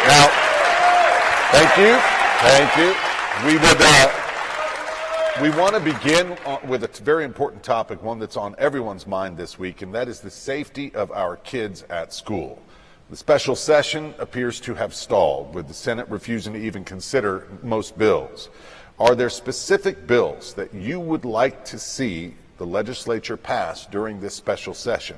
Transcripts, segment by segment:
Now, thank you. Thank you. We want to begin with a very important topic, one that's on everyone's mind this week, and that is the safety of our kids at school. The special session appears to have stalled, with the Senate refusing to even consider most bills. Are there specific bills that you would like to see the legislature pass during this special session?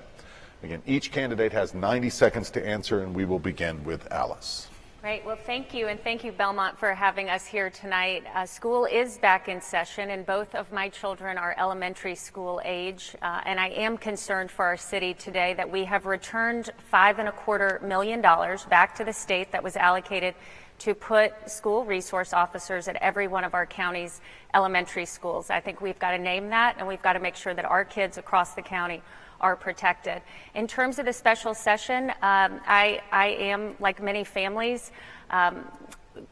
Again, each candidate has 90 seconds to answer, and we will begin with Alice. Great. Well, thank you, and thank you, Belmont, for having us here tonight. School is back in session, and both of my children are elementary school age, and I am concerned for our city today that we have returned $5.25 million back to the state that was allocated to put school resource officers at every one of our county's elementary schools. I think we've got to name that, and we've got to make sure that our kids across the county are protected. In terms of the special session, I am, like many families,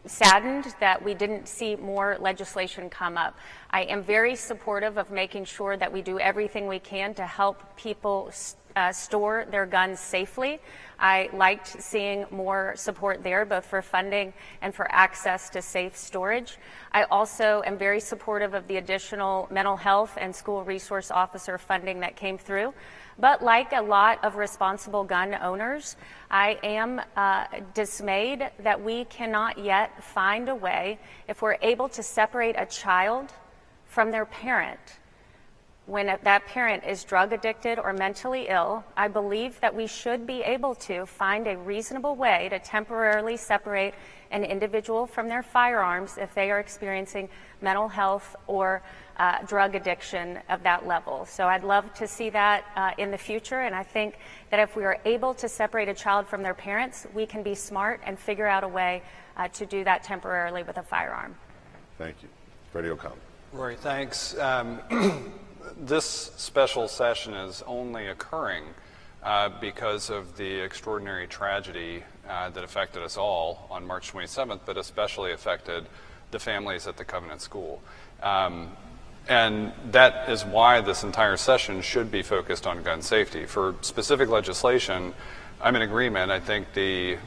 saddened that we didn't see more legislation come up. I am very supportive of making sure that we do everything we can to help people store their guns safely. I liked seeing more support there, both for funding and for access to safe storage. I also am very supportive of the additional mental health and school resource officer funding that came through. But like a lot of responsible gun owners, I am dismayed that we cannot yet find a way, if we're able to separate a child from their parent, when that parent is drug addicted or mentally ill, I believe that we should be able to find a reasonable way to temporarily separate an individual from their firearms if they are experiencing mental health or drug addiction of that level. So I'd love to see that in the future, and I think that if we are able to separate a child from their parents, we can be smart and figure out a way to do that temporarily with a firearm. Thank you. Freddie O'Connell. Rory, thanks. This special session is only occurring because of the extraordinary tragedy that affected us all on March 27th, but especially affected the families at the Covenant School. And that is why this entire session should be focused on gun safety. For specific legislation, I'm in agreement. I think the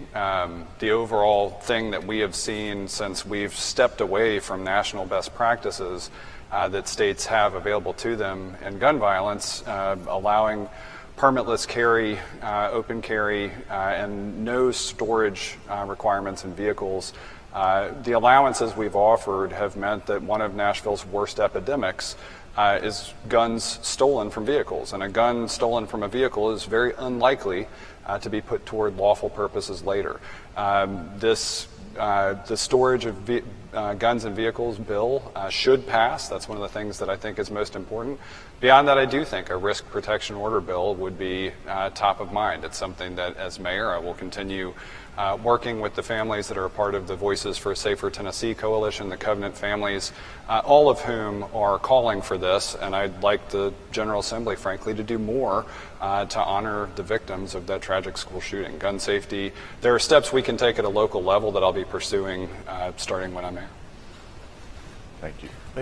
overall thing that we have seen since we've stepped away from national best practices that states have available to them in gun violence, allowing permitless carry, open carry, and no storage requirements in vehicles. The allowances we've offered have meant that one of Nashville's worst epidemics is guns stolen from vehicles. And a gun stolen from a vehicle is very unlikely to be put toward lawful purposes later. The storage of guns and vehicles bill should pass. That's one of the things that I think is most important. Beyond that, I do think a risk protection order bill would be top of mind. It's something that, as mayor, I will continue working with the families that are a part of the Voices for a Safer Tennessee Coalition, the Covenant families, all of whom are calling for this, and I'd like the General Assembly, frankly, to do more to honor the victims of that tragic school shooting. Gun safety, there are steps we can take at a local level that I'll be pursuing starting when I'm mayor. Thank you. Thank you.